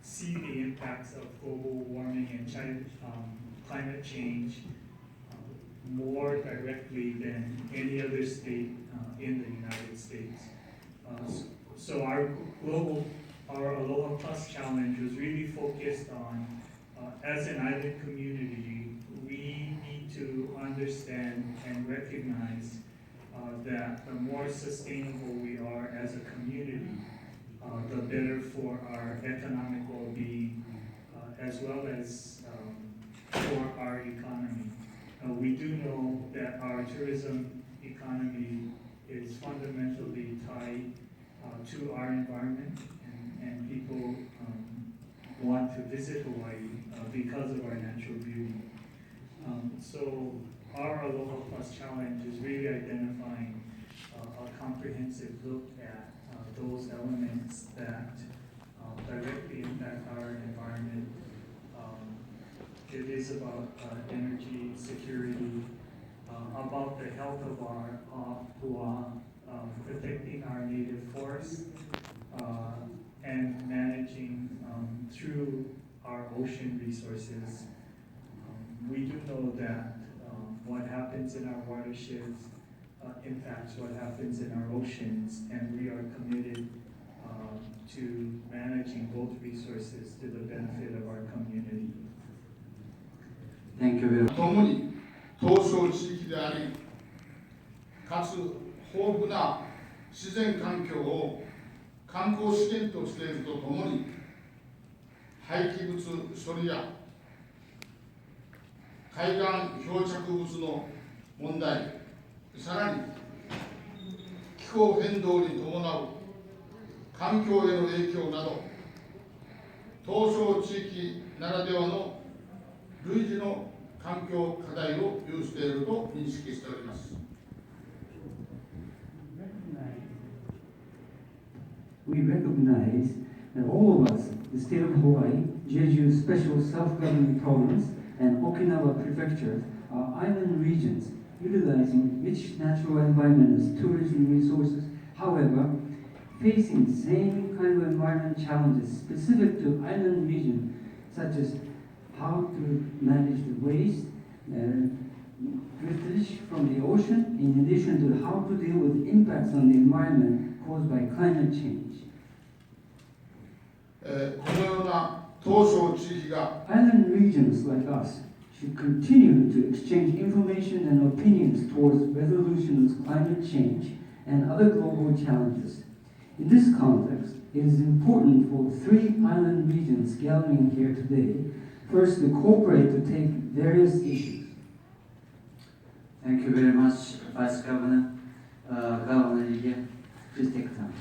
see the impacts of global warming and climate change more directly than any other state in the United States. So our Aloha Plus Challenge was really focused on, as an island community, we need to understand and recognize that the more sustainable we are as a community, the better for our economic well-being, as well as for our economy. We do know that our tourism economy is fundamentally tied to our environment, and people want to visit Hawaii because of our natural beauty. So our Aloha Plus Challenge is really identifying a comprehensive look at those elements that directly impact our environment. It is about energy security, about the health of our pua, protecting our native forests, and managing through our ocean resources. We do know that what happens in our watersheds impacts what happens in our oceans, and we are committed to managing both resources to the benefit of our community. Thank you very much. 共に東証地域であり、かつ豊富な自然環境を観光資源としているとともに、廃棄物処理や海岸漂着物の問題、さらに気候変動に伴う環境への影響など、東証地域ならではの類似の環境課題を有していると認識しております。We recognize that all of us, the state of Hawaii, Jeju's special self-governing province, and Okinawa prefecture are island regions utilizing rich natural environment as tourism resources. However, facing the same kind of environment challenges specific to island region, such as how to manage the waste, driftage from the ocean, in addition to how to deal with impacts on the environment caused by climate change. このような東証地域が Island regions like us should continue to exchange information and opinions towards resolution of climate change and other global challenges. In this context, it is important for three island regions gathering here today first to cooperate to take various issues. Thank you very much, Vice Governor. Governor Ige, please take time.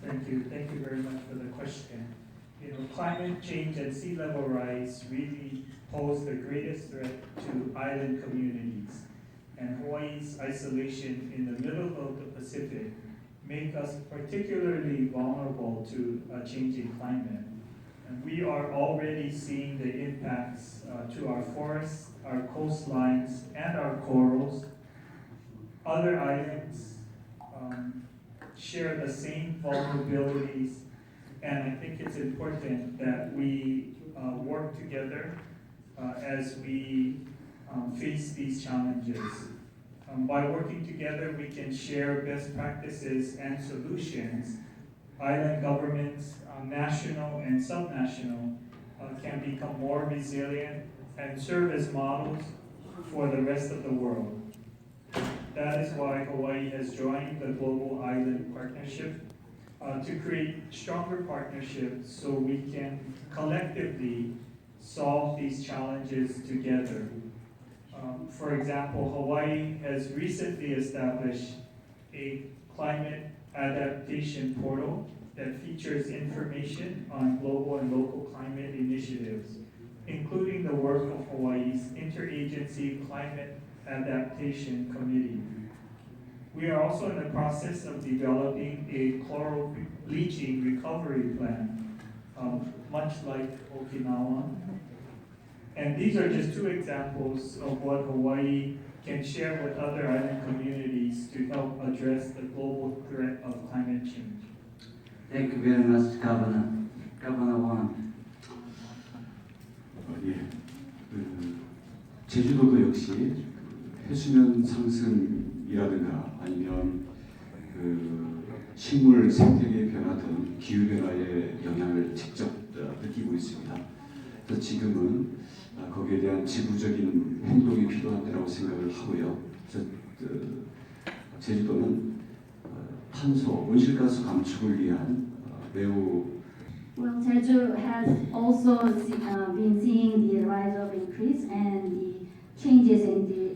Thank you very much for the question. Climate change and sea level rise really pose the greatest threat to island communities, and Hawaii's isolation in the middle of the Pacific make us particularly vulnerable to a changing climate. And we are already seeing the impacts to our forests, our coastlines, and our corals. Other islands share the same vulnerabilities, and I think it's important that we work together as we face these challenges. By working together, we can share best practices and solutions. Island governments, national and subnational, can become more resilient and serve as models for the rest of the world. That is why Hawaii has joined the Global Island Partnership to create stronger partnerships so we can collectively solve these challenges together. For example, Hawaii has recently established a climate adaptation portal that features information on global and local climate initiatives, including the work of Hawaii's Interagency Climate Adaptation Committee. We are also in the process of developing a coral bleaching recovery plan, much like Okinawa. And these are just two examples of what Hawaii can share with other island communities to help address the global threat of climate change. Thank you very much, Governor. Governor Wang. 제주도도 역시 해수면 상승이라든가 아니면 그 식물 생태계 변화 등 기후 변화의 영향을 직접 느끼고 있습니다. 그래서 지금은 거기에 대한 지구적인 행동이 필요한 때라고 생각을 하고요. 그래서 제주도는 탄소, 온실가스 감축을 위한 매우 Well, Jeju has also been seeing the rise of increase and the changes in the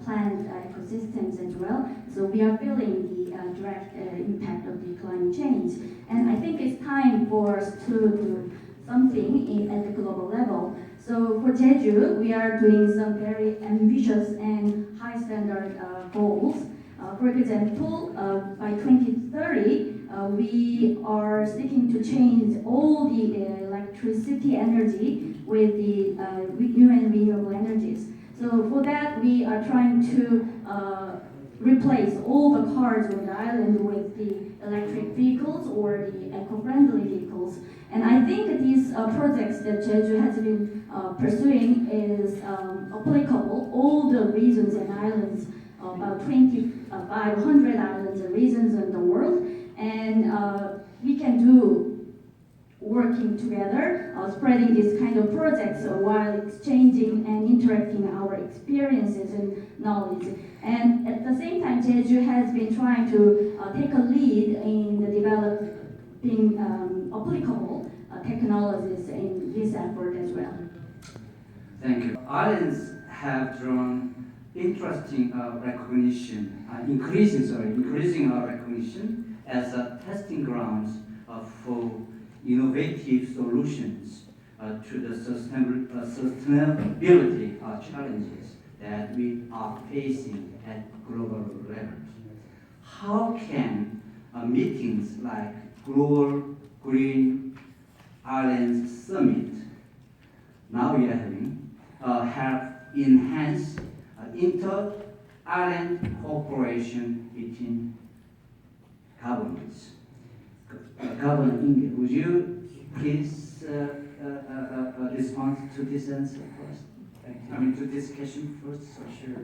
plant ecosystems as well. So we are feeling the direct impact of the climate change. And I think it's time for us to do something at the global level. So for Jeju, we are doing some very ambitious and high standard goals. For example, by 2030, we are seeking to change all the electricity energy with the new and renewable energies. So for that, we are trying to replace all the cars on the island with the electric vehicles or the eco-friendly vehicles. And I think these projects that Jeju has been pursuing is applicable all the regions and islands, about 2,500 islands and regions in the world. And we can do working together, spreading this kind of projects while exchanging and interacting our experiences and knowledge. And at the same time, Jeju has been trying to take a lead in the developing applicable technologies in this effort as well. Thank you. Islands have drawn interesting increasing our recognition as testing grounds for innovative solutions to the sustainability challenges that we are facing at global level. How can meetings like Global Green Islands Summit now we are having help enhance inter-island cooperation between governments? Governor Inge, would you please respond to this answer first? I mean, to this question first. Sure.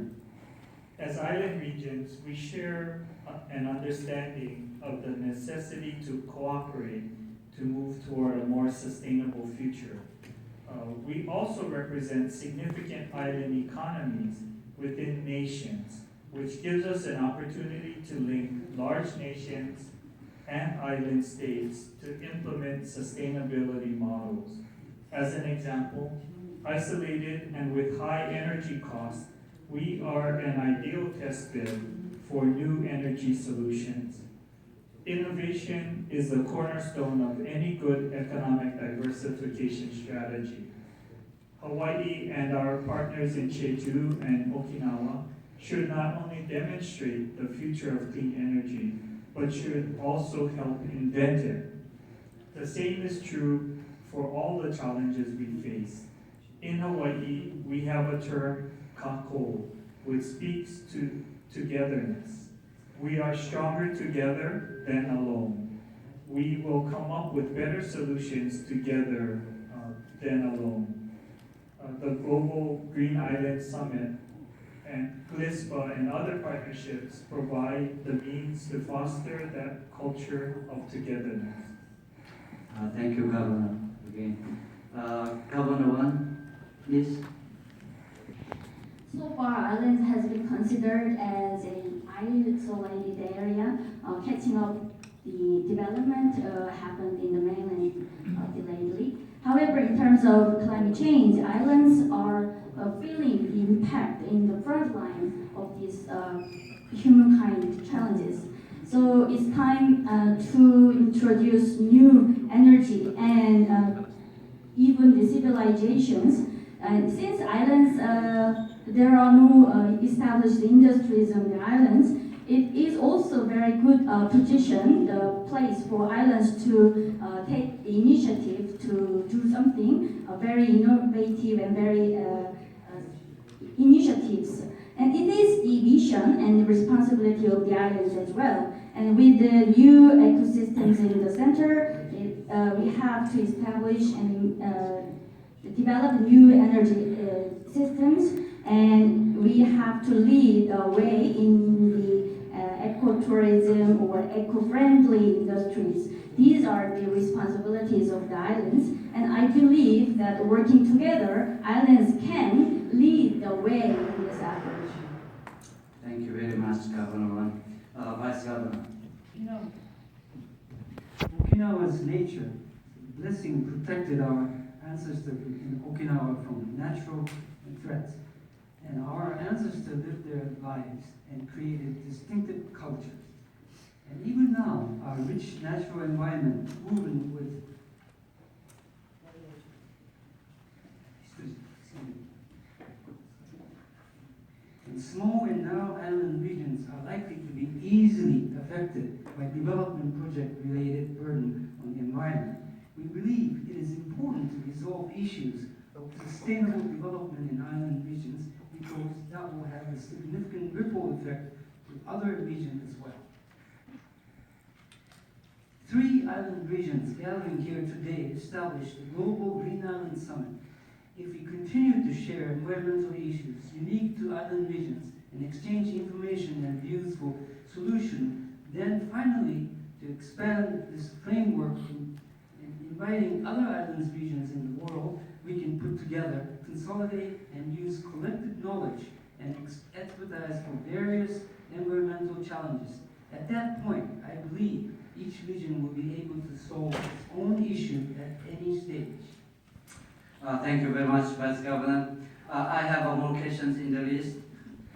As island regions, we share an understanding of the necessity to cooperate to move toward a more sustainable future. We also represent significant island economies within nations, which gives us an opportunity to link large nations and island states to implement sustainability models. As an example, isolated and with high energy costs, we are an ideal test bed for new energy solutions. Innovation is the cornerstone of any good economic diversification strategy. Hawaii and our partners in Jeju and Okinawa should not only demonstrate the future of clean energy, but should also help invent it. The same is true for all the challenges we face. In Hawaii, we have a term, kako, which speaks to togetherness. We are stronger together than alone. We will come up with better solutions together than alone. The Global Green Island Summit and GLISPA and other partnerships provide the means to foster that culture of togetherness. Thank you, Governor. Again, Governor Wan, please. So far, islands has been considered as an isolated area, catching up the development happened in the mainland delayedly. However, in terms of climate change, islands are feeling the impact in the front line of these humankind challenges. So it's time to introduce new energy and even the civilizations. And since islands, there are no established industries on the islands, it is also very good position, the place for islands to take the initiative to do something very innovative and very initiatives. And it is the vision and the responsibility of the islands as well. And with the new ecosystems in the center, we have to establish and develop new energy systems and we have to lead the way in the ecotourism or eco-friendly industries. These are the responsibilities of the islands, and I believe that working together, islands can lead the way in this effort. Thank you very much, Governor. Vice Governor. Okinawa's nature, blessing protected our ancestors in Okinawa from natural threats. And our ancestors lived their lives and created distinctive cultures. And even now, our rich natural environment, woven with and small and narrow island regions are likely to be easily affected by development project-related burden on the environment. We believe it is important to resolve issues of sustainable development in island regions because that will have a significant ripple effect to other regions as well. 3 island regions gathering here today established the Global Green Island Summit. If we continue to share environmental issues unique to island regions and exchange information and views for solutions, then finally to expand this framework in inviting other islands regions in the world, we can put together, consolidate, and use collective knowledge and expertise for various environmental challenges. At that point, I believe each region will be able to solve its own issue at any stage. Thank you very much, Vice Governor. I have more questions in the list.